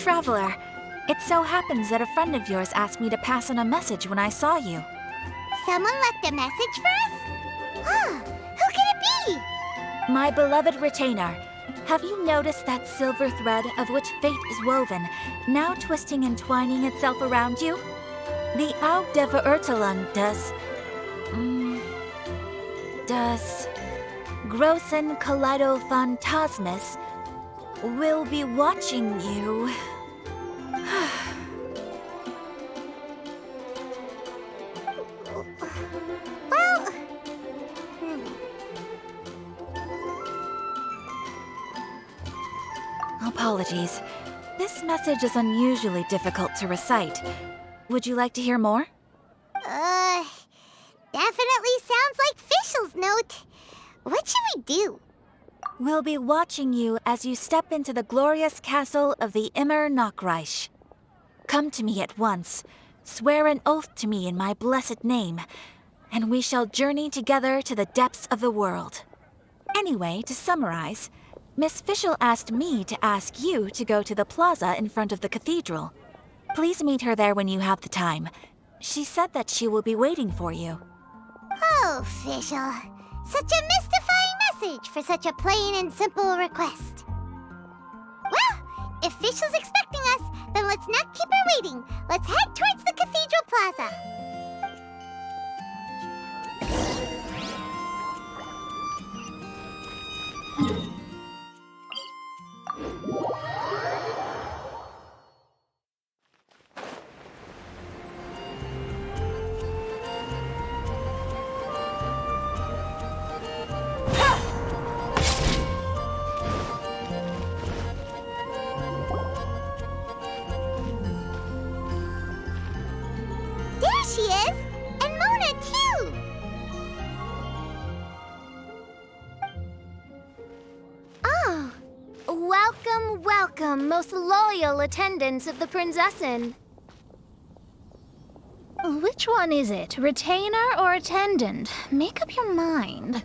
Traveler. It so happens that a friend of yours asked me to pass on a message when I saw you. Someone left a message for us? Huh, who could it be? My beloved retainer, have you noticed that silver thread of which fate is woven, now twisting and twining itself around you? The Aug de Verurtelang does Grossen Kaleido Phantasmus will be watching you. Well... Apologies. This message is unusually difficult to recite. Would you like to hear more? Definitely sounds like Fischl's note. What should we do? We'll be watching you as you step into the glorious castle of the Immer Nachreich. Come to me at once, swear an oath to me in my blessed name, and we shall journey together to the depths of the world. Anyway, to summarize, Miss Fischl asked me to ask you to go to the plaza in front of the cathedral. Please meet her there when you have the time. She said that she will be waiting for you. Oh, Fischl. Such a mystifying message for such a plain and simple request. Well, if Fischl's expecting us, then let's not keep her waiting. Let's head towards the cathedral plaza. There she is! And Mona, too! Oh. Welcome, welcome, most loyal attendants of the Prinzessin. Which one is it, retainer or attendant? Make up your mind.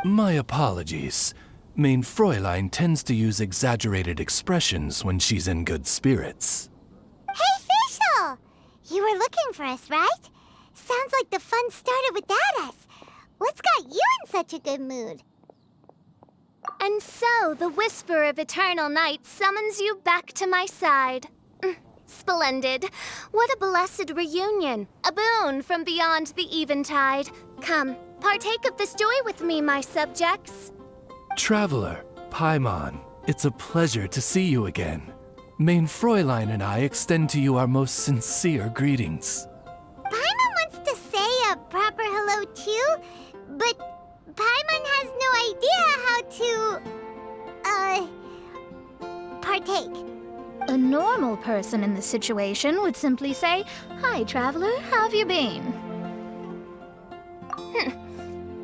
My apologies. Mein Fräulein tends to use exaggerated expressions when she's in good spirits. Hey, Fischl! You were looking for us, right? Sounds like the fun started without us. What's got you in such a good mood? And so, the whisper of eternal night summons you back to my side. Splendid. What a blessed reunion. A boon from beyond the eventide. Come, partake of this joy with me, my subjects. Traveler, Paimon, it's a pleasure to see you again. Mein Fräulein and I extend to you our most sincere greetings. Paimon wants to say a proper hello too, but Paimon has no idea how to, partake. A normal person in this situation would simply say, "Hi, traveler, how have you been?"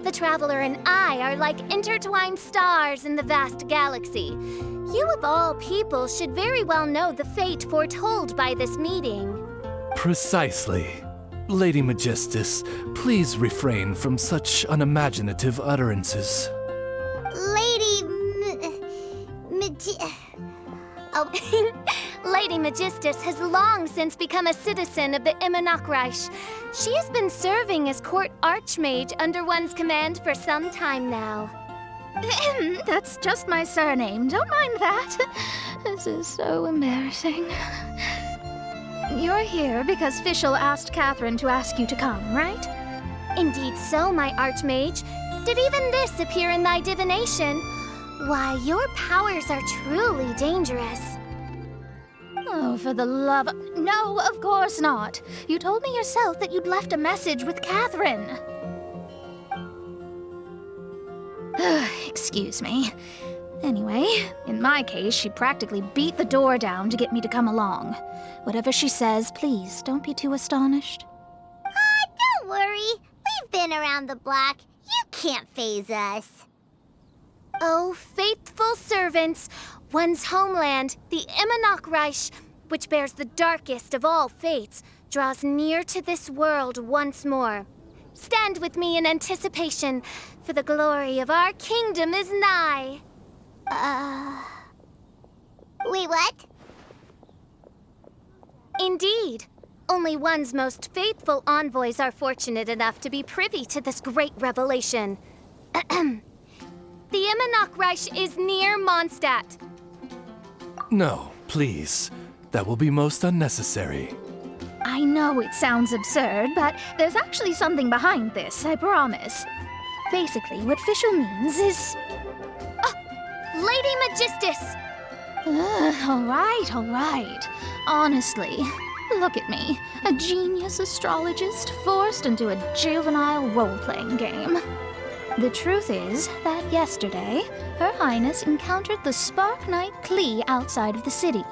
The Traveler and I are like intertwined stars in the vast galaxy. You of all people should very well know the fate foretold by this meeting. Precisely. Lady Magistus, please refrain from such unimaginative utterances. Lady Magistus has long since become a citizen of the Immer Nachreich. She has been serving as court archmage under one's command for some time now. That's just my surname. Don't mind that. This is so embarrassing. You're here because Fischl asked Catherine to ask you to come, right? Indeed so, my archmage. Did even this appear in thy divination? Why, your powers are truly dangerous. Oh, for the love of... No, of course not. You told me yourself that you'd left a message with Catherine. Excuse me. Anyway, in my case, she practically beat the door down to get me to come along. Whatever she says, please don't be too astonished. Don't worry. We've been around the block. You can't faze us. Oh, faithful servants, one's homeland, the Immer Nachreich, which bears the darkest of all fates, draws near to this world once more. Stand with me in anticipation, for the glory of our kingdom is nigh. Wait, what? Indeed. Only one's most faithful envoys are fortunate enough to be privy to this great revelation. The Immernochreich is near Mondstadt. No, please. That will be most unnecessary. I know it sounds absurd, but there's actually something behind this, I promise. Basically, what Fischl means is... Lady Magistus! All right. Honestly, look at me. A genius astrologist forced into a juvenile role-playing game. The truth is that yesterday, Her Highness encountered the Spark Knight Klee outside of the city.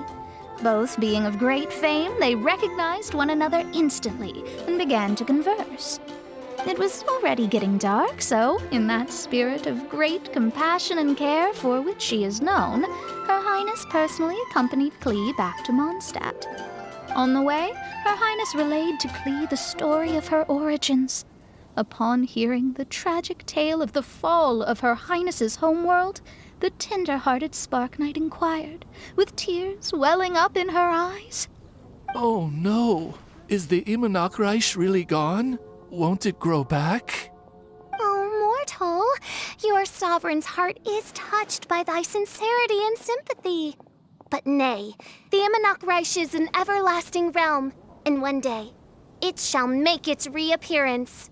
Both being of great fame, they recognized one another instantly and began to converse. It was already getting dark, so, in that spirit of great compassion and care for which she is known, Her Highness personally accompanied Klee back to Mondstadt. On the way, Her Highness relayed to Klee the story of her origins. Upon hearing the tragic tale of the fall of Her Highness's homeworld, the tender-hearted Spark Knight inquired, with tears welling up in her eyes. Oh no! Is the Immernochreich really gone? Won't it grow back? Oh, mortal, your sovereign's heart is touched by thy sincerity and sympathy. But nay, the Immernochreich is an everlasting realm, and one day, it shall make its reappearance.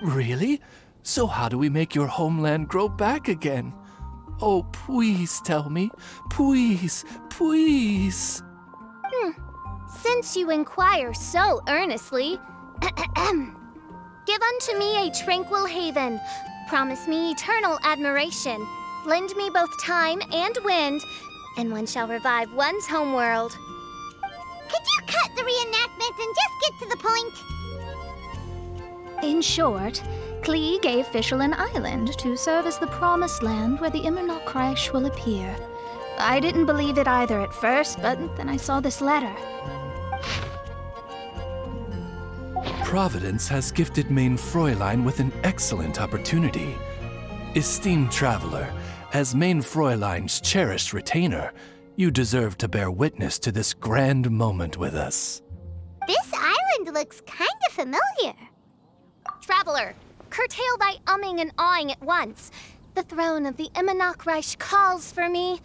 Really? So how do we make your homeland grow back again? Oh, please tell me. Please. Since you inquire so earnestly, give unto me a tranquil haven, promise me eternal admiration, lend me both time and wind, and one shall revive one's homeworld. Could you cut the reenactment and just get to the point? In short, Klee gave Fischl an island to serve as the promised land where the Immernochreich will appear. I didn't believe it either at first, but then I saw this letter. Providence has gifted Main Fräulein with an excellent opportunity. Esteemed traveler, as Main Fräulein's cherished retainer, you deserve to bear witness to this grand moment with us. This island looks kinda familiar. Traveler, curtail thy umming and awing at once. The throne of the Immernochreich calls for me.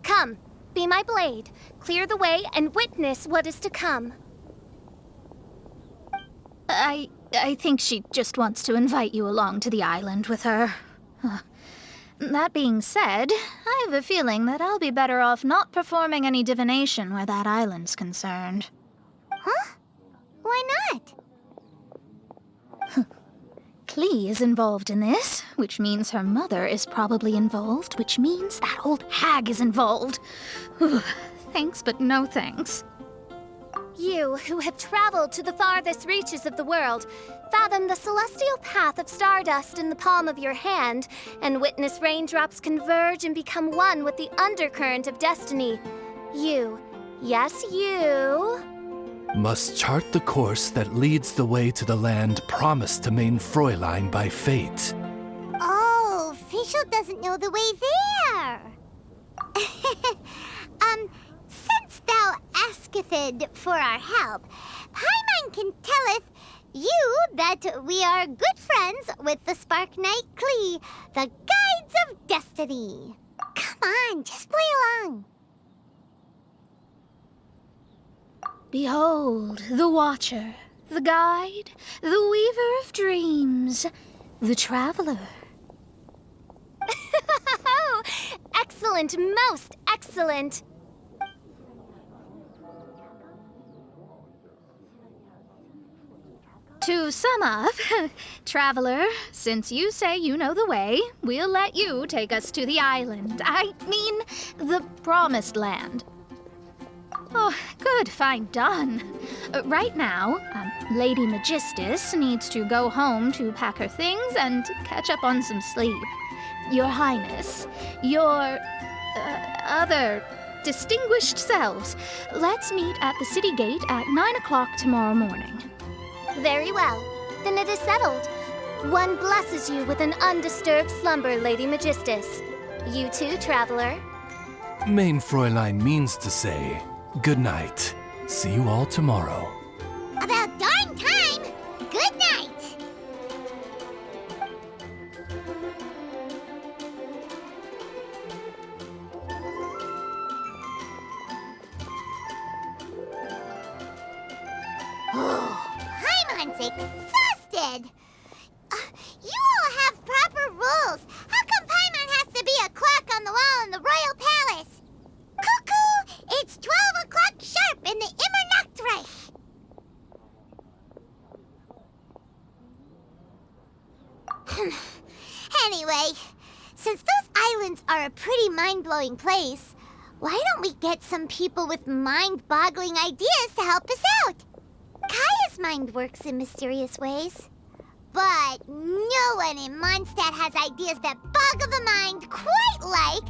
Come, be my blade, clear the way, and witness what is to come. I think she just wants to invite you along to the island with her. That being said, I have a feeling that I'll be better off not performing any divination where that island's concerned. Huh? Why not? Klee is involved in this, which means her mother is probably involved, which means that old hag is involved. Thanks, but no thanks. You, who have traveled to the farthest reaches of the world, fathom the celestial path of stardust in the palm of your hand, and witness raindrops converge and become one with the undercurrent of destiny. You, yes, you... must chart the course that leads the way to the land promised to Main Fräulein by fate. Oh, Fischl doesn't know the way there. Since thou asketh for our help, Paimon can telleth you that we are good friends with the Spark Knight Klee, the Guides of Destiny. Come on, just play along. Behold, the Watcher, the Guide, the Weaver of Dreams, the Traveler. Excellent, most excellent. To sum up, Traveler, since you say you know the way, we'll let you take us to the island. I mean, the Promised Land. Oh, good, fine, done. Right now, Lady Magistus needs to go home to pack her things and catch up on some sleep. Your Highness, your other distinguished selves, let's meet at the city gate at 9 o'clock tomorrow morning. Very well. Then it is settled. One blesses you with an undisturbed slumber, Lady Magistus. You too, traveler. Main Fräulein means to say, good night. See you all tomorrow. About darn time! Good night! Paimon's exhausted! You all have proper rules. How come Paimon has to be a clock on the wall in the royal palace? Cuckoo! It's 12 o'clock sharp in the Immernachtreich! Anyway, since those islands are a pretty mind-blowing place, why don't we get some people with mind-boggling ideas to help us out? Kaya's mind works in mysterious ways. But no one in Mondstadt has ideas that boggle the mind quite like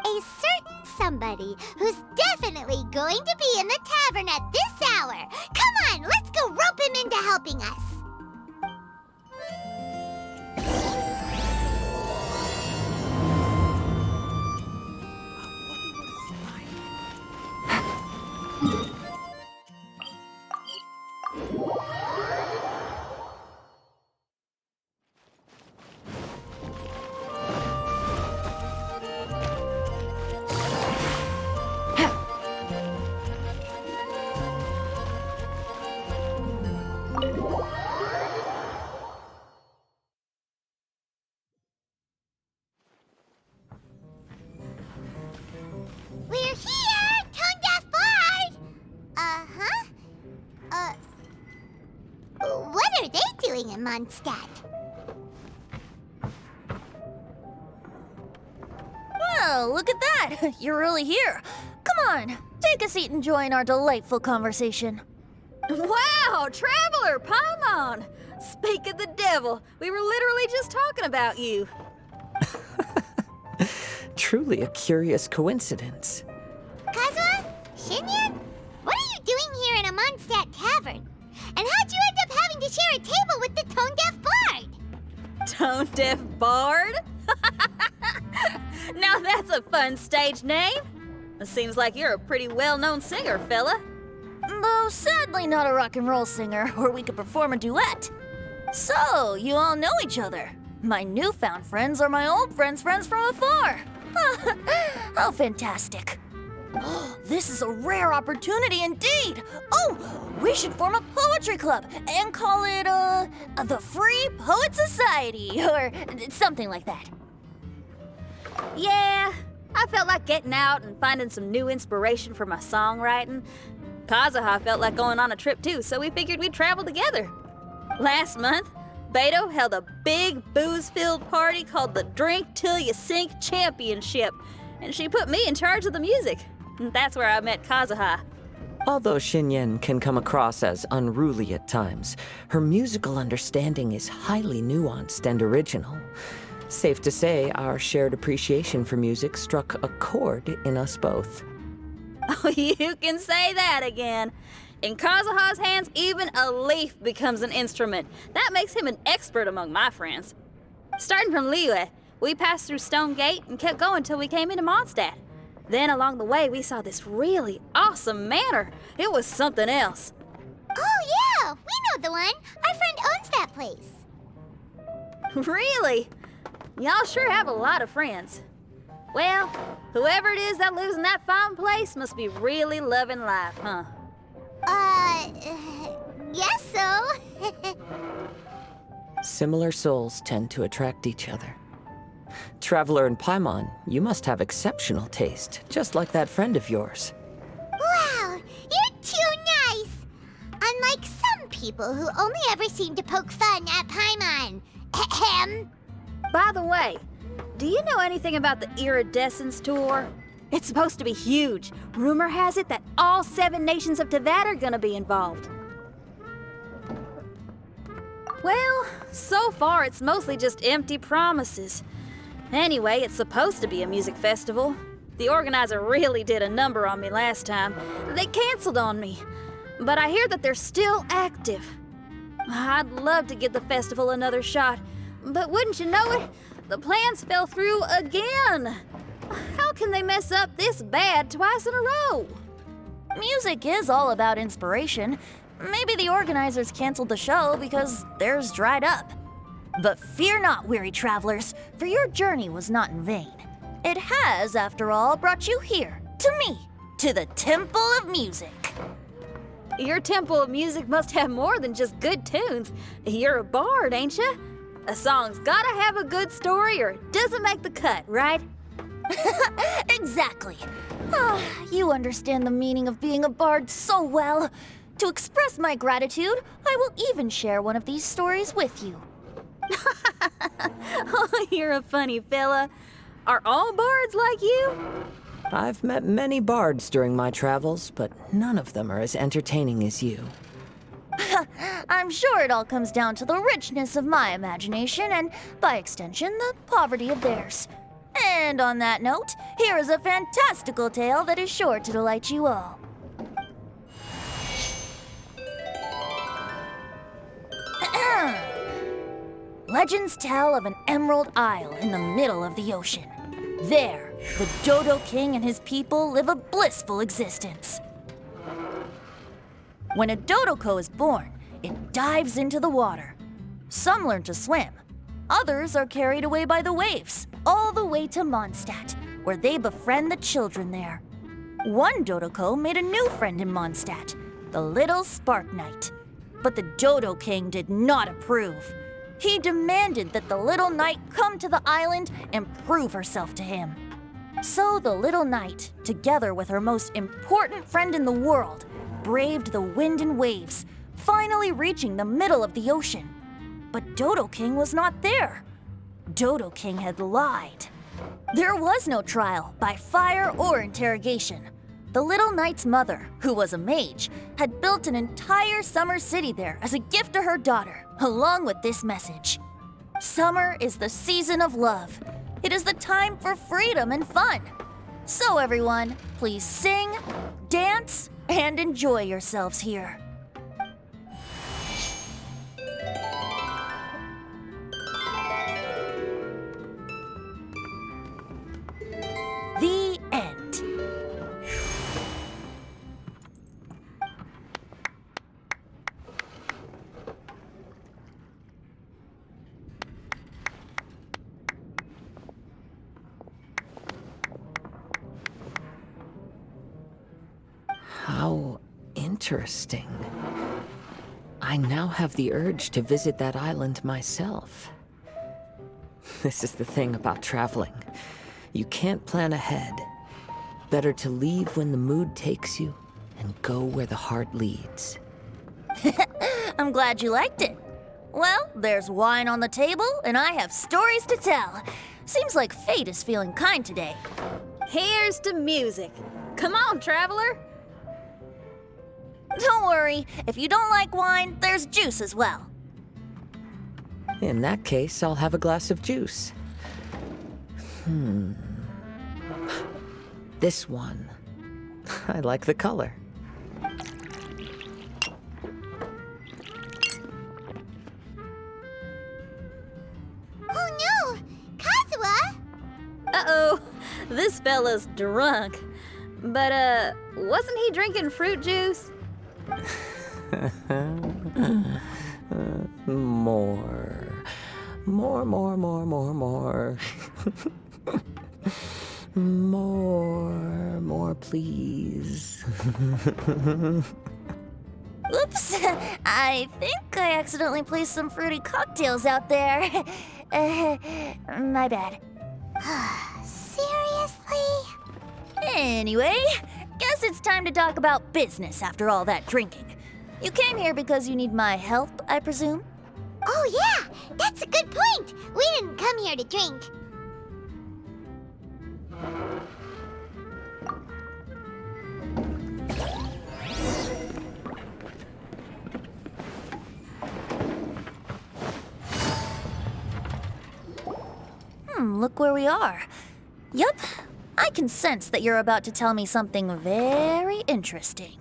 a certain somebody who's definitely going to be in the tavern at this hour. Come on, let's go rope him into helping us. We're here, Tone-Deaf Bard! What are they doing in Mondstadt? Well, look at that! You're really here. Come on, take a seat and join our delightful conversation. Wow, Traveler, Paimon! Speak of the devil, we were literally just talking about you. Truly a curious coincidence. Kazuha? Shinyan? What are you doing here in a Mondstadt tavern? And how'd you end up having to share a table with the Tone-Deaf Bard? Tone-Deaf Bard? Now that's a fun stage name. It seems like you're a pretty well-known singer, fella. Though sadly not a rock and roll singer, or we could perform a duet. So, you all know each other. My newfound friends are my old friends' friends from afar. How fantastic. This is a rare opportunity indeed. Oh, we should form a poetry club and call it, the Free Poet Society, or something like that. Yeah, I felt like getting out and finding some new inspiration for my songwriting. Kazuha felt like going on a trip too, so we figured we'd travel together. Last month, Beto held a big booze-filled party called the Drink Till You Sink Championship, and she put me in charge of the music. And that's where I met Kazuha. Although Shinyen can come across as unruly at times, her musical understanding is highly nuanced and original. Safe to say, our shared appreciation for music struck a chord in us both. Oh, you can say that again. In Kazuha's hands, even a leaf becomes an instrument. That makes him an expert among my friends. Starting from Liyue, we passed through Stone Gate and kept going till we came into Mondstadt. Then along the way, we saw this really awesome manor. It was something else. Oh yeah, we know the one. Our friend owns that place. Really? Y'all sure have a lot of friends. Well, whoever it is that lives in that fine place must be really loving life, huh? Guess so. Similar souls tend to attract each other. Traveler and Paimon, you must have exceptional taste, just like that friend of yours. Wow, you're too nice. Unlike some people who only ever seem to poke fun at Paimon. Ahem. By the way, do you know anything about the Iridescence Tour? It's supposed to be huge. Rumor has it that all 7 nations of Teyvat are gonna be involved. Well, so far it's mostly just empty promises. Anyway, it's supposed to be a music festival. The organizer really did a number on me last time. They canceled on me. But I hear that they're still active. I'd love to give the festival another shot. But wouldn't you know it, the plans fell through again. How can they mess up this bad twice in a row? Music is all about inspiration. Maybe the organizers canceled the show because theirs dried up. But fear not, weary travelers, for your journey was not in vain. It has, after all, brought you here, to me, to the Temple of Music. Your Temple of Music must have more than just good tunes. You're a bard, ain't ya? A song's gotta have a good story or it doesn't make the cut, right? Exactly. Ah, you understand the meaning of being a bard so well. To express my gratitude, I will even share one of these stories with you. Oh, you're a funny fella. Are all bards like you? I've met many bards during my travels, but none of them are as entertaining as you. I'm sure it all comes down to the richness of my imagination and, by extension, the poverty of theirs. And on that note, here is a fantastical tale that is sure to delight you all. Legends tell of an emerald isle in the middle of the ocean. There, the Dodo King and his people live a blissful existence. When a Dodoko is born, it dives into the water. Some learn to swim. Others are carried away by the waves, all the way to Mondstadt, where they befriend the children there. One Dodoko made a new friend in Mondstadt, the little Spark Knight. But the Dodo King did not approve. He demanded that the little knight come to the island and prove herself to him. So the little knight, together with her most important friend in the world, braved the wind and waves, finally reaching the middle of the ocean. But Dodo King was not there. Dodo King had lied. There was no trial by fire or interrogation. The little knight's mother, who was a mage, had built an entire summer city there as a gift to her daughter, along with this message. Summer is the season of love. It is the time for freedom and fun. So everyone, please sing, dance, and enjoy yourselves here. The end. How interesting. I now have the urge to visit that island myself. This is the thing about traveling. You can't plan ahead. Better to leave when the mood takes you and go where the heart leads. I'm glad you liked it. Well, there's wine on the table, and I have stories to tell. Seems like fate is feeling kind today. Here's to music. Come on, traveler. Don't worry, if you don't like wine, there's juice as well. In that case, I'll have a glass of juice. This one. I like the color. Oh no! Kazuha! Uh-oh, this fella's drunk. But, wasn't he drinking fruit juice? More. More, please. Oops, I think I accidentally placed some fruity cocktails out there. My bad. Seriously? Anyway, guess it's time to talk about business after all that drinking. You came here because you need my help, I presume? Oh yeah, that's a good point. We didn't come here to drink. Look where we are. Yup, I can sense that you're about to tell me something very interesting.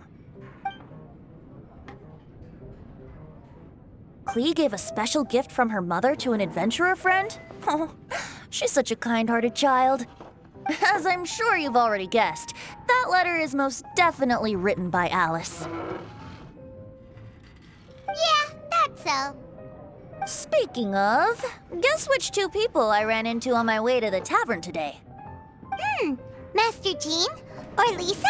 Klee gave a special gift from her mother to an adventurer friend? Oh, she's such a kind-hearted child. As I'm sure you've already guessed, that letter is most definitely written by Alice. Yeah, that's so. Speaking of, guess which two people I ran into on my way to the tavern today? Master Jean? Or Lisa?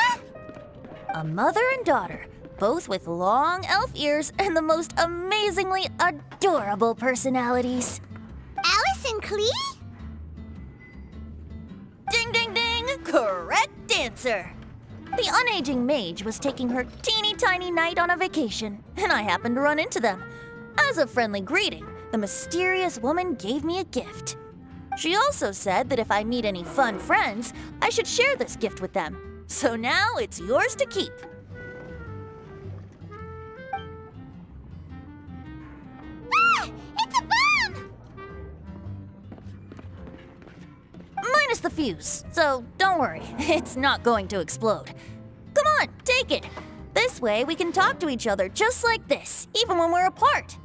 A mother and daughter, both with long elf ears and the most amazingly adorable personalities. Alice and Klee? Ding, ding, ding! Correct answer! The unaging mage was taking her teeny tiny knight on a vacation, and I happened to run into them. As a friendly greeting, the mysterious woman gave me a gift. She also said that if I meet any fun friends, I should share this gift with them. So now it's yours to keep. Ah! It's a bomb! Minus the fuse, so don't worry, it's not going to explode. Come on, take it. This way we can talk to each other just like this, even when we're apart.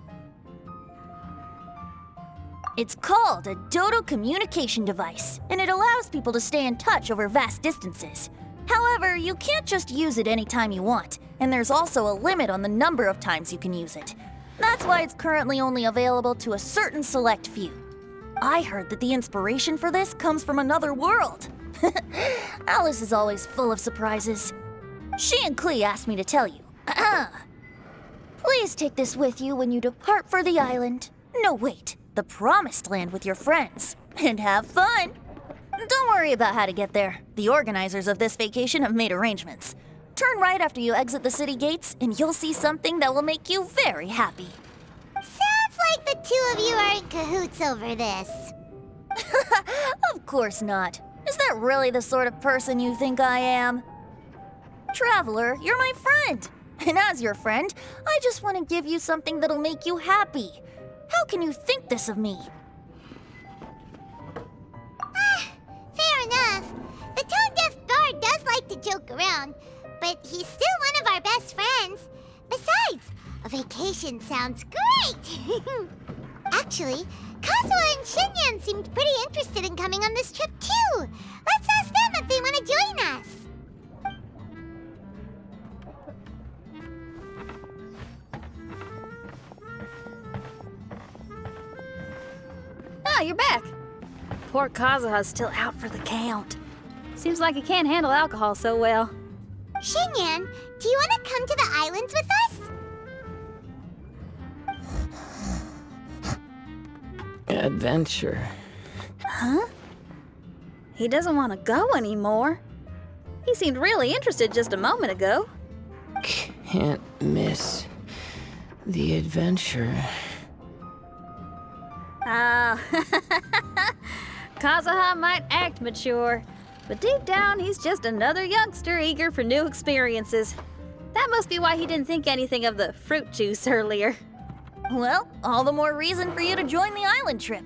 It's called a Dodo communication device, and it allows people to stay in touch over vast distances. However, you can't just use it anytime you want, and there's also a limit on the number of times you can use it. That's why it's currently only available to a certain select few. I heard that the inspiration for this comes from another world. Alice is always full of surprises. She and Klee asked me to tell you. Please take this with you when you depart for the island. No, wait, the Promised Land with your friends. And have fun. Don't worry about how to get there. The organizers of this vacation have made arrangements. Turn right after you exit the city gates, and you'll see something that will make you very happy. Sounds like the two of you are in cahoots over this. Of course not. Is that really the sort of person you think I am? Traveler, you're my friend. And as your friend, I just want to give you something that'll make you happy. How can you think this of me? Fair enough. The tone-deaf bard does like to joke around, but he's still one of our best friends. Besides, a vacation sounds great! Actually, Kazuha and Shinyan seemed pretty interested in coming on this trip too. Let's ask them if they want to join us. Ah, you're back. Poor Kazuha's still out for the count. Seems like he can't handle alcohol so well. Shinyan, do you want to come to the islands with us? Adventure. Huh? He doesn't want to go anymore. He seemed really interested just a moment ago. Can't miss the adventure. Ah, Kazuha might act mature, but deep down he's just another youngster eager for new experiences. That must be why he didn't think anything of the fruit juice earlier. Well, all the more reason for you to join the island trip.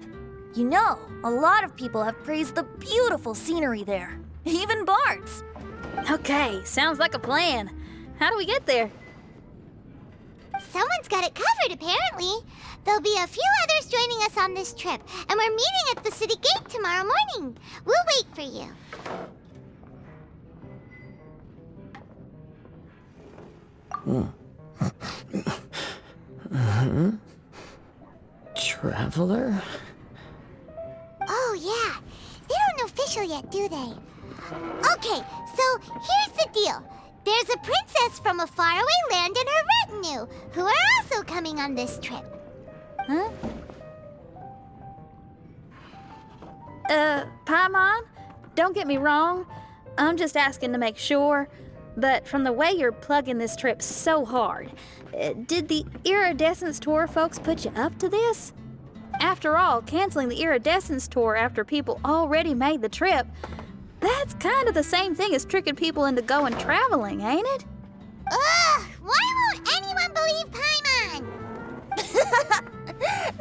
You know, a lot of people have praised the beautiful scenery there, even bards. Okay, sounds like a plan. How do we get there? Someone's got it covered, apparently. There'll be a few others joining us on this trip, and we're meeting at the city gate tomorrow morning. We'll wait for you. Traveler? Oh, yeah. They don't know official yet, do they? Okay, so here's the deal. There's a princess from a faraway land and her retinue, who are also coming on this trip. Huh? Paimon, don't get me wrong. I'm just asking to make sure. But from the way you're plugging this trip so hard, did the Iridescence Tour folks put you up to this? After all, canceling the Iridescence Tour after people already made the trip, that's kind of the same thing as tricking people into going traveling, ain't it? Ugh! Why won't anyone believe Paimon?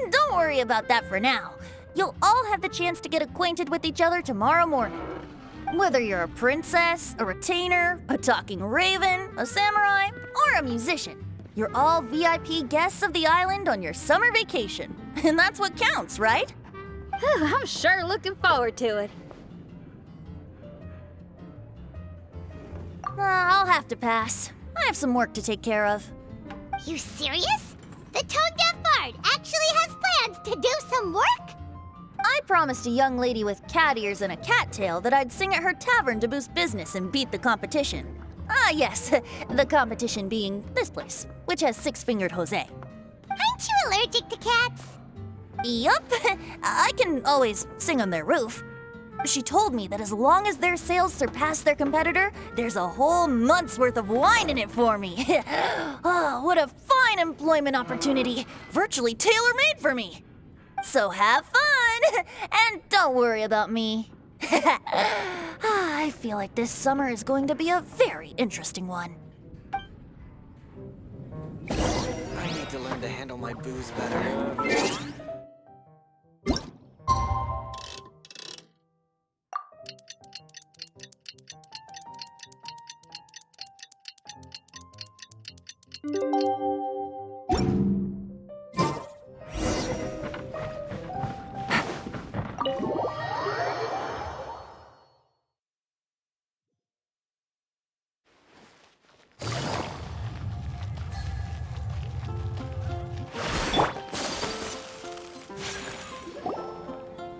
Don't worry about that for now. You'll all have the chance to get acquainted with each other tomorrow morning. Whether you're a princess, a retainer, a talking raven, a samurai, or a musician, you're all VIP guests of the island on your summer vacation. And that's what counts, right? I'm sure looking forward to it. I'll have to pass. I have some work to take care of. You serious? The tone-deaf bard actually has plans to do some work? I promised a young lady with cat ears and a cat tail that I'd sing at her tavern to boost business and beat the competition. Ah, yes, the competition being this place, which has six-fingered Jose. Aren't you allergic to cats? Yup, I can always sing on their roof. She told me that as long as their sales surpass their competitor, there's a whole month's worth of wine in it for me. Oh, what a fine employment opportunity, virtually tailor-made for me. So have fun, and don't worry about me. I feel like this summer is going to be a very interesting one. I need to learn to handle my booze better.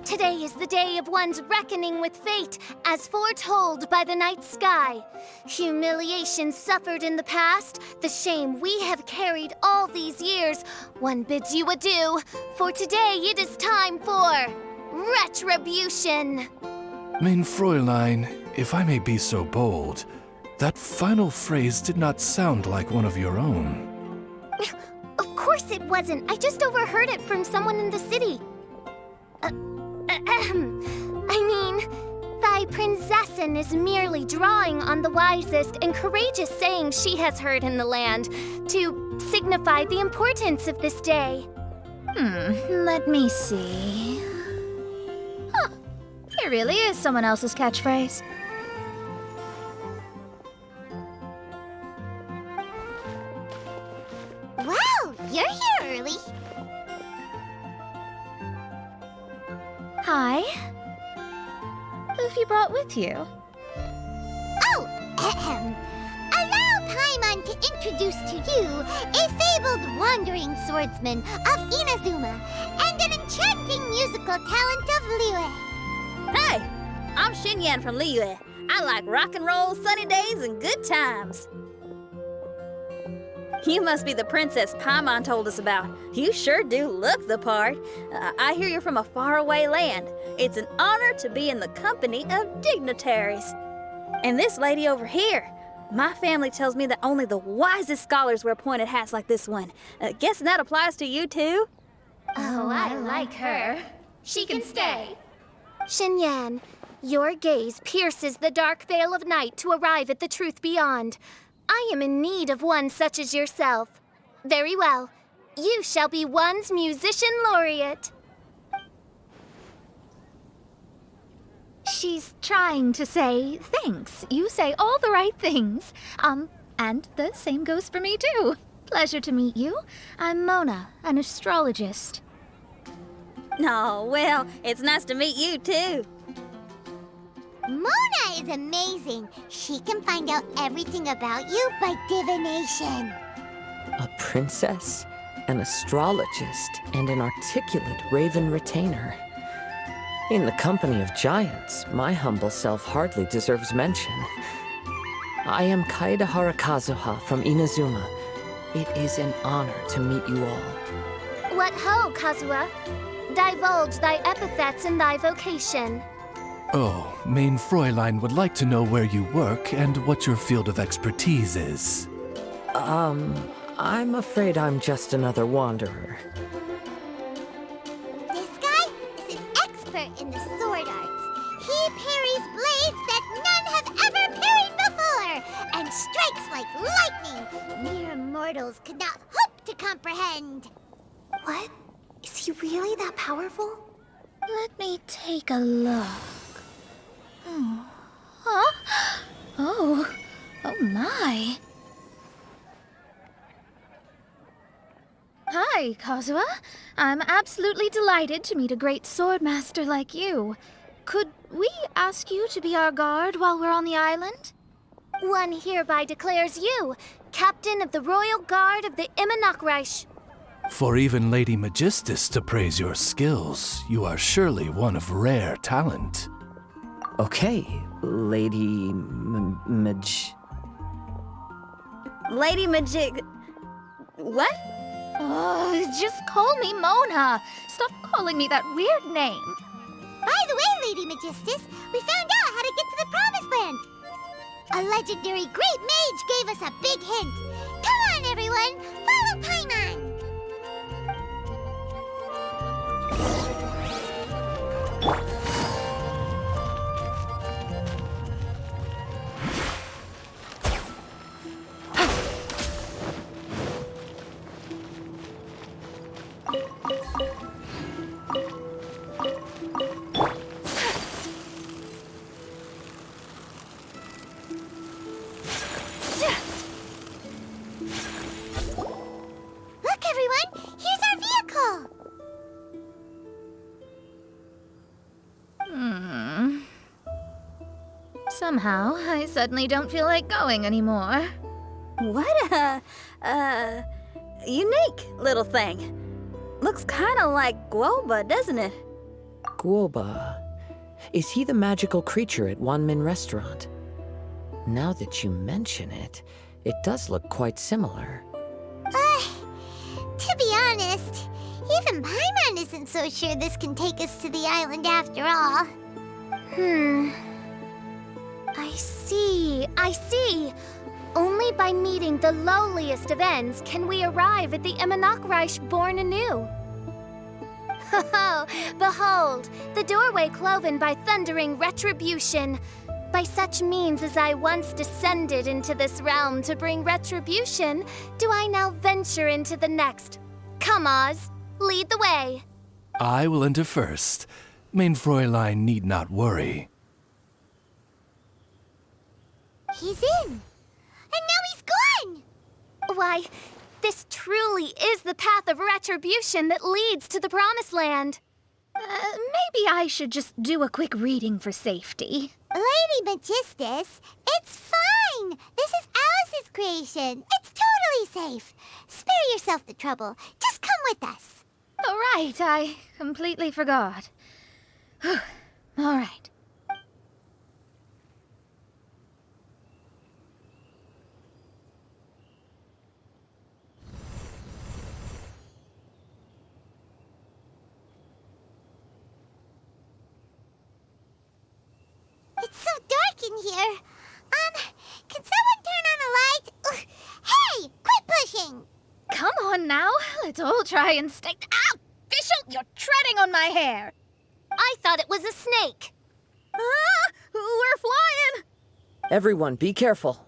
Today is the day of one's reckoning with fate, as foretold by the night sky. Humiliation suffered in the past, the shame we have carried all these years, one bids you adieu, for today it is time for retribution. Mein Fräulein, if I may be so bold, that final phrase did not sound like one of your own. Of course it wasn't. I just overheard it from someone in the city. I mean, thy prinzessin is merely drawing on the wisest and courageous sayings she has heard in the land to signify the importance of this day. Let me see. Huh, it really is someone else's catchphrase. Wow, you're here early. Hi. Who have you brought with you? Oh, ahem. Allow Paimon to introduce to you a fabled wandering swordsman of Inazuma and an enchanting musical talent of Liyue. Hey, I'm Xinyan from Liyue. I like rock and roll, sunny days, and good times. You must be the princess Paimon told us about. You sure do look the part. I hear you're from a faraway land. It's an honor to be in the company of dignitaries. And this lady over here, my family tells me that only the wisest scholars wear pointed hats like this one. Guessing that applies to you too? Oh, I like her. She can stay. Xinyan, your gaze pierces the dark veil of night to arrive at the truth beyond. I am in need of one such as yourself. Very well. You shall be one's musician laureate. She's trying to say thanks. You say all the right things. And the same goes for me too. Pleasure to meet you. I'm Mona, an astrologist. Oh, well, it's nice to meet you too. Mona is amazing. She can find out everything about you by divination. A princess, an astrologist, and an articulate raven retainer. In the company of giants, my humble self hardly deserves mention. I am Kaida Harakazuha from Inazuma. It is an honor to meet you all. What ho, Kazuha? Divulge thy epithets and thy vocation. Oh, Mein Fräulein would like to know where you work and what your field of expertise is. I'm afraid I'm just another wanderer. This guy is an expert in the sword arts. He parries blades that none have ever parried before, and strikes like lightning. Mere mortals could not hope to comprehend. What? Is he really that powerful? Let me take a look. Huh? Oh my. Hi, Kazuha. I'm absolutely delighted to meet a great swordmaster like you. Could we ask you to be our guard while we're on the island? One hereby declares you Captain of the Royal Guard of the Immernachtreich. For even Lady Magistus to praise your skills, you are surely one of rare talent. Okay, Lady Lady Magic. What? Oh, just call me Mona. Stop calling me that weird name. By the way, Lady Magistus, we found out how to get to the Promised Land. A legendary great mage gave us a big hint. Come on, everyone, follow Paimon. Look, everyone, here's our vehicle. Somehow, I suddenly don't feel like going anymore. What a unique little thing. Looks kind of like Guoba, doesn't it? Guoba. Is he the magical creature at Wanmin Restaurant? Now that you mention it, it does look quite similar. To be honest, even Paimon isn't so sure this can take us to the island after all. I see. Only by meeting the lowliest of ends can we arrive at the Immernachtreich born anew. Ho, behold, the doorway cloven by thundering retribution. By such means as I once descended into this realm to bring retribution, do I now venture into the next. Come, Oz, lead the way. I will enter first. Main Fräulein need not worry. He's in. And now he's gone. Why, this truly is the path of retribution that leads to the Promised Land. Maybe I should just do a quick reading for safety. Lady Magistus, it's fine. This is Alice's creation. It's totally safe. Spare yourself the trouble. Just come with us. All right, I completely forgot. All right. It's so dark in here. Can someone turn on a light? Ugh. Hey, quit pushing. Come on now, let's all try and stay. Ow! Fischl, you're treading on my hair. I thought it was a snake. Ah, we're flying! Everyone, be careful.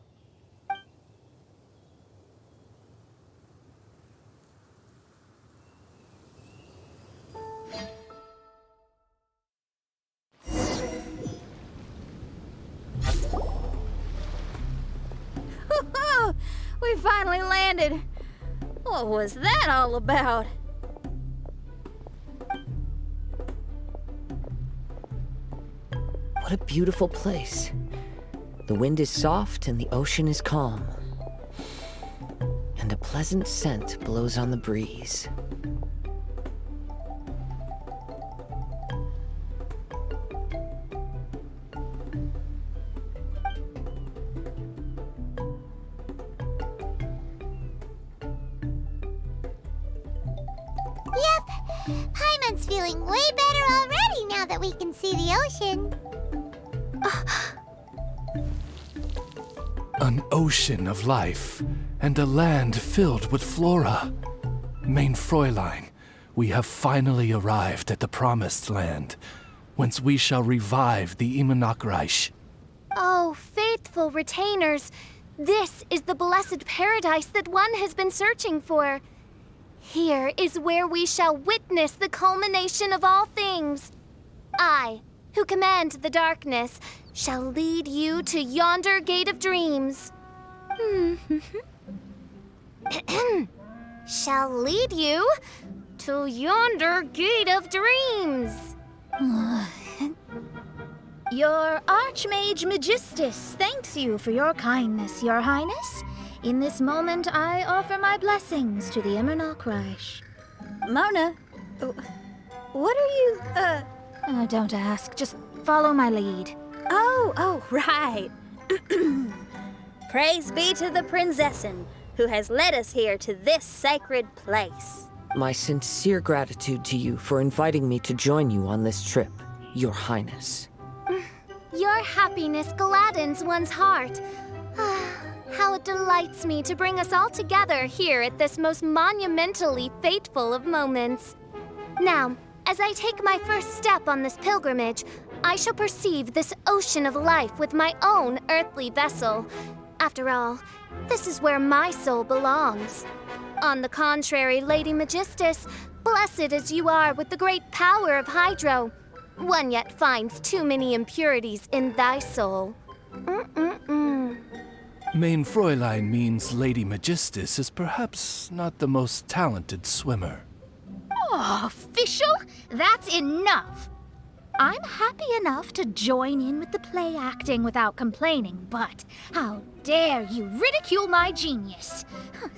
We finally landed. What was that all about? What a beautiful place. The wind is soft and the ocean is calm. And a pleasant scent blows on the breeze. Yep, Paimon's feeling way better already now that we can see the ocean. An ocean of life, and a land filled with flora. Main Fräulein, we have finally arrived at the Promised Land, whence we shall revive the Immernachtreich. Oh, faithful retainers, this is the blessed paradise that one has been searching for. Here is where we shall witness the culmination of all things. I, who command the darkness, shall lead you to yonder gate of dreams. Shall lead you to yonder gate of dreams. Your Archmage Magistus thanks you for your kindness, Your Highness. In this moment, I offer my blessings to the Immernockreich. Mona, what are you, Don't ask. Just follow my lead. Oh, right. Praise be to the Prinzessin, who has led us here to this sacred place. My sincere gratitude to you for inviting me to join you on this trip, Your Highness. Your happiness gladdens one's heart. How it delights me to bring us all together here at this most monumentally fateful of moments. Now, as I take my first step on this pilgrimage, I shall perceive this ocean of life with my own earthly vessel. After all, this is where my soul belongs. On the contrary, Lady Magistus, blessed as you are with the great power of Hydro, one yet finds too many impurities in thy soul. Main Fräulein means Lady Magistus is perhaps not the most talented swimmer. Oh, official? That's enough! I'm happy enough to join in with the play acting without complaining, but how dare you ridicule my genius?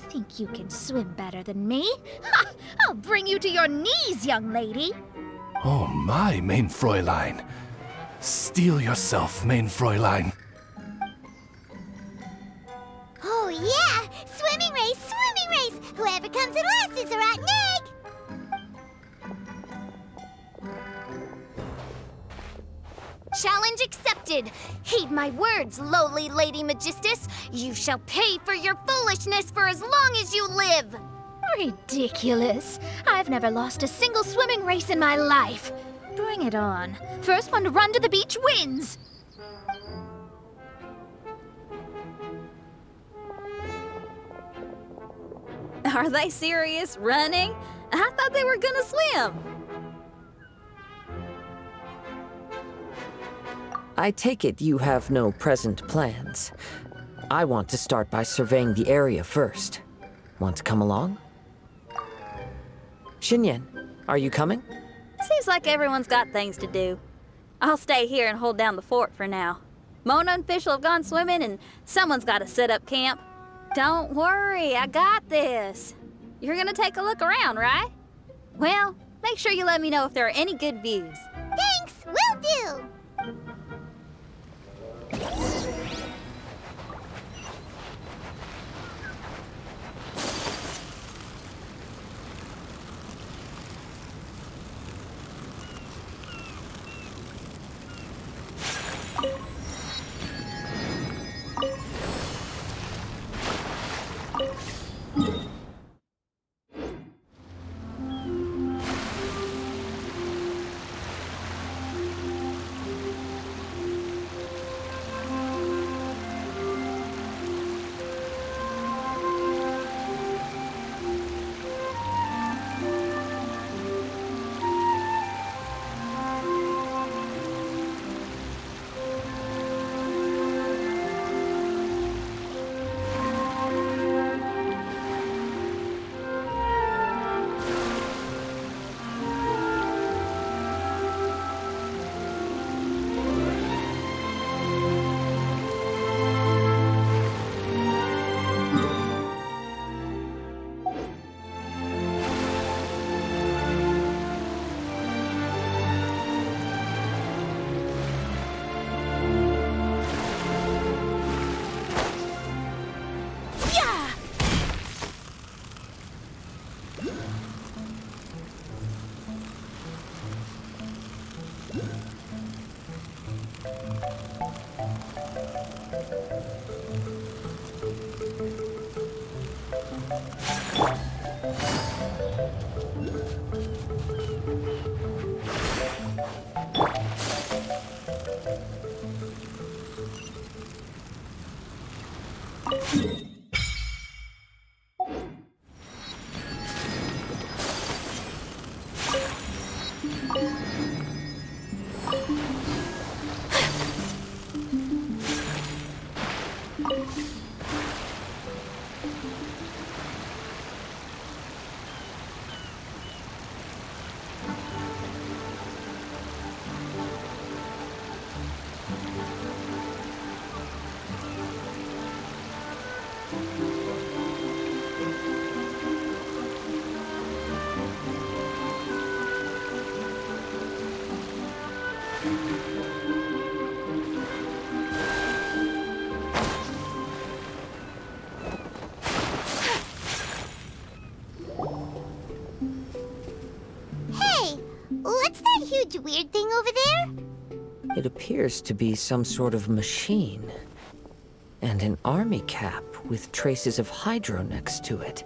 Think you can swim better than me? Ha! I'll bring you to your knees, young lady! Oh my, Main Fräulein. Steel yourself, Main Fräulein. Oh yeah! Swimming race, swimming race! Whoever comes in last is a rotten egg! Challenge accepted! Heed my words, lowly Lady Magistus. You shall pay for your foolishness for as long as you live! Ridiculous. I've never lost a single swimming race in my life. Bring it on. First one to run to the beach wins. Are they serious? Running? I thought they were gonna swim. I take it you have no present plans. I want to start by surveying the area first. Want to come along? Xinyan, are you coming? Seems like everyone's got things to do. I'll stay here and hold down the fort for now. Mona and Fischl have gone swimming, and someone's got to set up camp. Don't worry, I got this. You're gonna take a look around, right? Well, make sure you let me know if there are any good views. Thanks, will do! huge weird thing over there? It appears to be some sort of machine. And an army cap with traces of hydro next to it.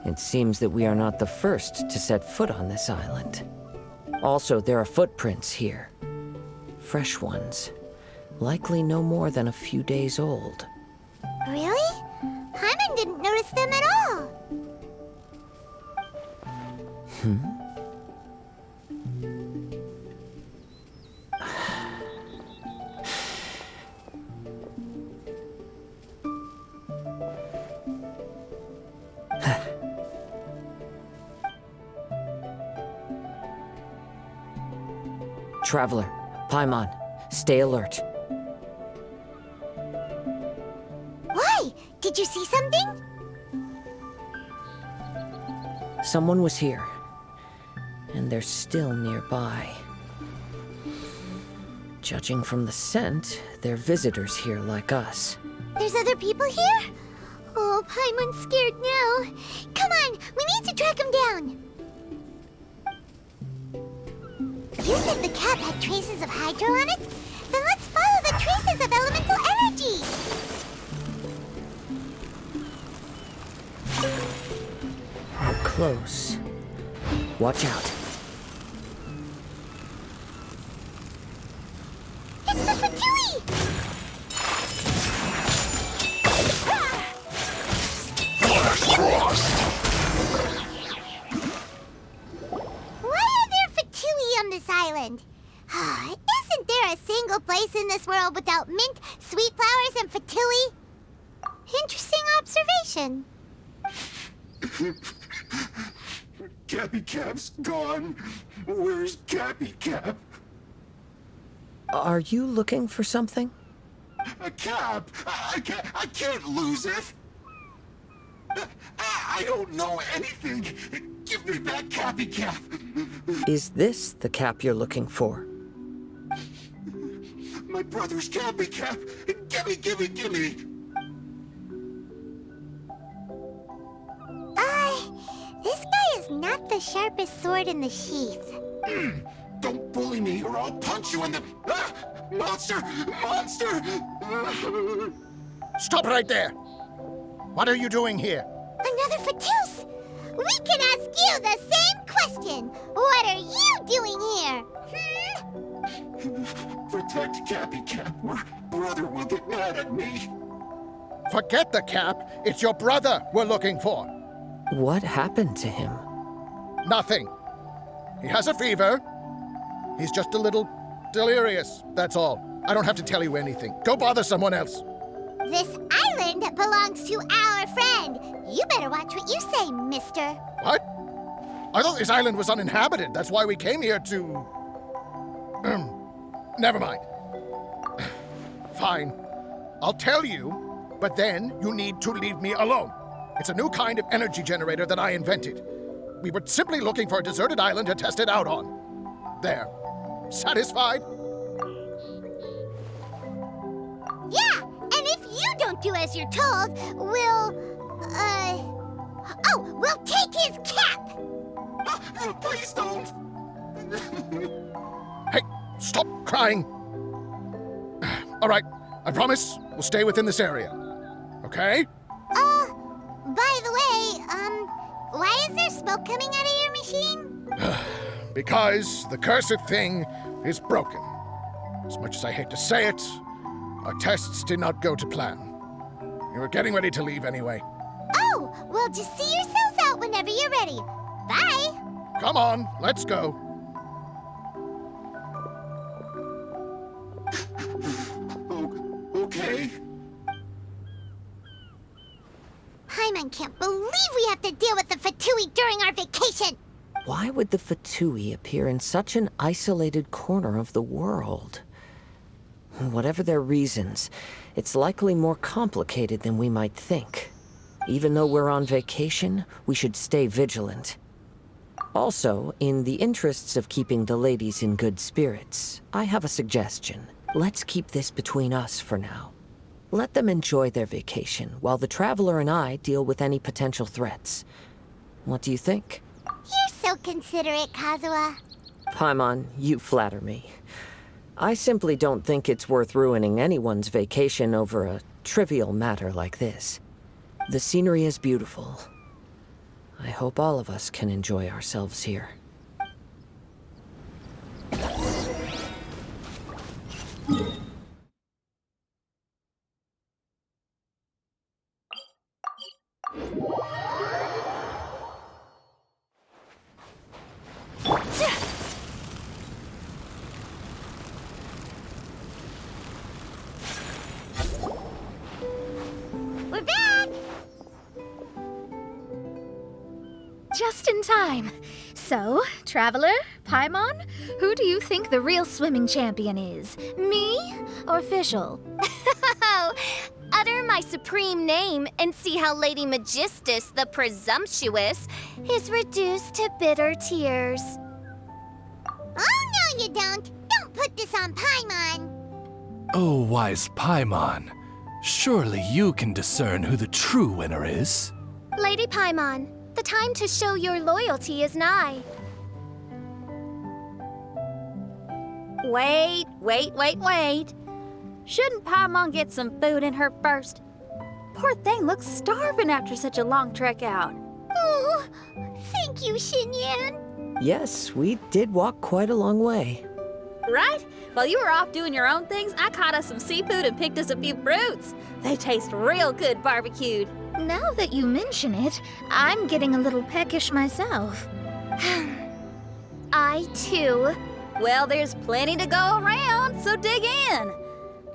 It seems that we are not the first to set foot on this island. Also, there are footprints here. Fresh ones. Likely no more than a few days old. Really? Paimon didn't notice them at all. Traveler, Paimon, stay alert. Why? Did you see something? Someone was here, and they're still nearby. Judging from the scent, they're visitors here like us. There's other people here? Oh, Paimon's scared now. Come on, we need to track him down. You said the cap had traces of hydro on it? Then let's follow the traces of elemental energy. We're close. Watch out. It's the Fatui! Why are there Fatui on this island? Isn't there a single place in this world without mint, sweet flowers, and Fatui? Interesting observation. Cappy Cap's gone. Where's Cappy Cap? Are you looking for something? A cap? I can't lose it. I don't know anything. Give me back Cappy Cap. Is this the cap you're looking for? My brother's Cappy Cap. Gimme. This guy is not the sharpest sword in the sheath. Don't bully me or I'll punch you in the... Ah! Monster! Stop right there! What are you doing here? Another Fatus! We can ask you the same question! What are you doing here? Protect Cappy Cap or brother will get mad at me. Forget the cap. It's your brother we're looking for. What happened to him? Nothing. He has a fever. He's just a little delirious, that's all. I don't have to tell you anything. Go bother someone else. This island belongs to our friend. You better watch what you say, mister. What? I thought this island was uninhabited. That's why we came here to... Never mind. Fine. I'll tell you, but then you need to leave me alone. It's a new kind of energy generator that I invented. We were simply looking for a deserted island to test it out on. There. Satisfied? Yeah, and if you don't do as you're told, we'll take his cap! Please don't. Hey, stop crying. All right, I promise we'll stay within this area. Okay? By the way, why is there smoke coming out of your machine? Because the cursed thing is broken. As much as I hate to say it, our tests did not go to plan. We were getting ready to leave anyway. Oh, well, just see yourselves out whenever you're ready. Bye! Come on, let's go. Okay. Paimon can't believe we have to deal with the Fatui during our vacation! Why would the Fatui appear in such an isolated corner of the world? Whatever their reasons, it's likely more complicated than we might think. Even though we're on vacation, we should stay vigilant. Also, in the interests of keeping the ladies in good spirits, I have a suggestion. Let's keep this between us for now. Let them enjoy their vacation, while the Traveler and I deal with any potential threats. What do you think? You're so considerate, Kazuha. Paimon, you flatter me. I simply don't think it's worth ruining anyone's vacation over a trivial matter like this. The scenery is beautiful. I hope all of us can enjoy ourselves here. We're back! Just in time. So, Traveler, Paimon, who do you think the real swimming champion is? Me or Fischl? Utter my supreme name and see how Lady Magistus the Presumptuous is reduced to bitter tears. Oh, no you don't. Don't put this on Paimon. Oh, wise Paimon. Surely you can discern who the true winner is. Lady Paimon, the time to show your loyalty is nigh. Wait. Shouldn't Paimon get some food in her first? Poor thing looks starving after such a long trek out. Oh, thank you, Xinyan. Yes, we did walk quite a long way. Right? While you were off doing your own things, I caught us some seafood and picked us a few fruits. They taste real good barbecued. Now that you mention it, I'm getting a little peckish myself. I too. Well, there's plenty to go around, so dig in.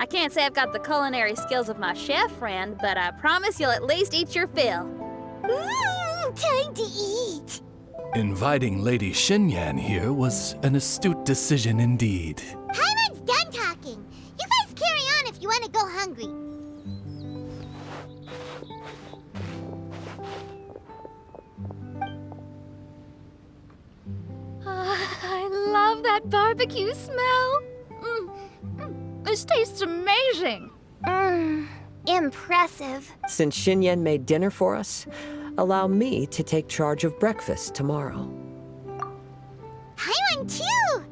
I can't say I've got the culinary skills of my chef friend, but I promise you'll at least eat your fill. Time to eat. Inviting Lady Xinyan here was an astute decision indeed. Paimon's done talking. You guys carry on if you want to go hungry. I love that barbecue smell. This tastes amazing. Impressive. Since Xinyan made dinner for us, allow me to take charge of breakfast tomorrow. Paimon too.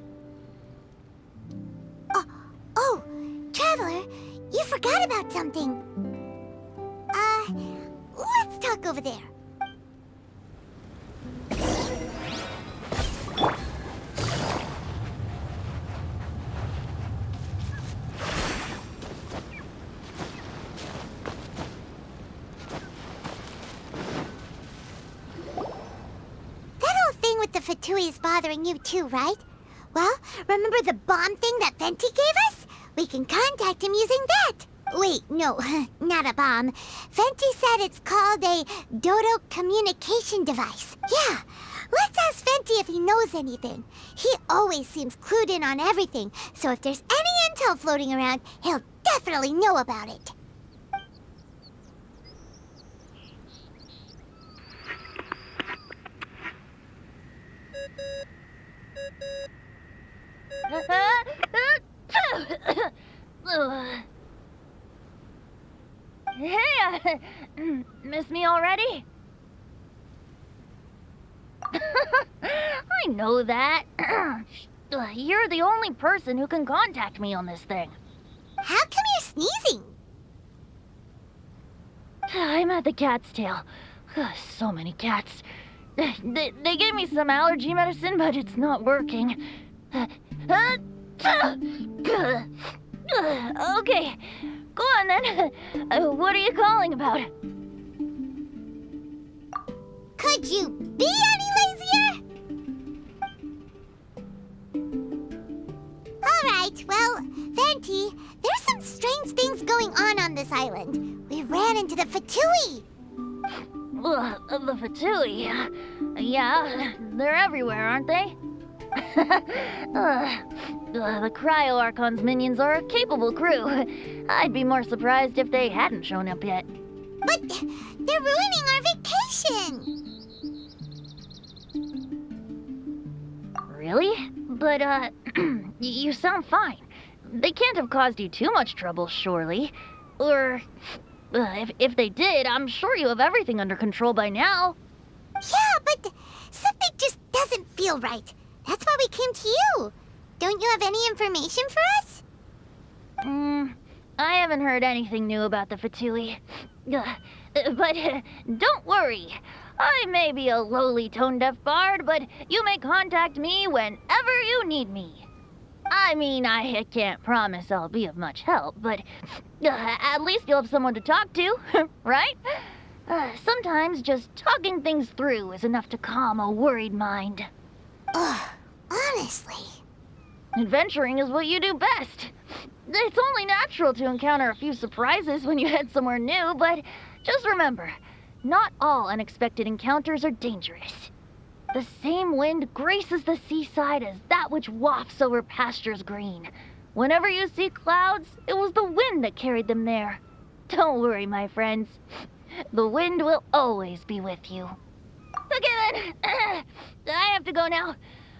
Oh, Traveler, you forgot about something. Let's talk over there. The Fatui is bothering you too, right? Well, remember the bomb thing that Venti gave us? We can contact him using that. Wait, no, not a bomb. Venti said it's called a Dodo communication device. Yeah, let's ask Venti if he knows anything. He always seems clued in on everything, so if there's any intel floating around, he'll definitely know about it. Hey, miss me already? I know that. You're the only person who can contact me on this thing. How come you're sneezing? I'm at the cat's tail. So many cats. They gave me some allergy medicine, but it's not working. Okay, go on then. What are you calling about? Could you be any lazier? Alright, well, Venti, there's some strange things going on this island. We ran into the Fatui. The Fatui? Yeah, they're everywhere, aren't they? The Cryo Archon's minions are a capable crew. I'd be more surprised if they hadn't shown up yet. But they're ruining our vacation! Really? But, you sound fine. They can't have caused you too much trouble, surely. Or, if they did, I'm sure you have everything under control by now. Yeah, but something just doesn't feel right. That's why we came to you. Don't you have any information for us? I haven't heard anything new about the Fatui. But don't worry. I may be a lowly tone-deaf bard, but you may contact me whenever you need me. I mean, I can't promise I'll be of much help, but at least you'll have someone to talk to, right? Sometimes just talking things through is enough to calm a worried mind. Ugh, honestly. Adventuring is what you do best. It's only natural to encounter a few surprises when you head somewhere new, but just remember, not all unexpected encounters are dangerous. The same wind graces the seaside as that which wafts over pastures green. Whenever you see clouds, it was the wind that carried them there. Don't worry, my friends. The wind will always be with you. Okay then, I have to go now.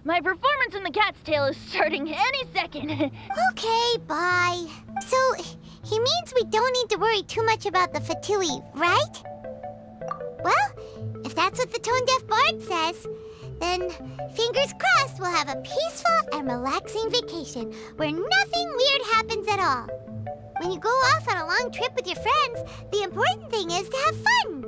My performance in the Cat's Tail is starting any second. Okay, bye. So, he means we don't need to worry too much about the Fatui, right? Well, if that's what the tone-deaf bard says, then fingers crossed we'll have a peaceful and relaxing vacation where nothing weird happens at all. When you go off on a long trip with your friends, the important thing is to have fun.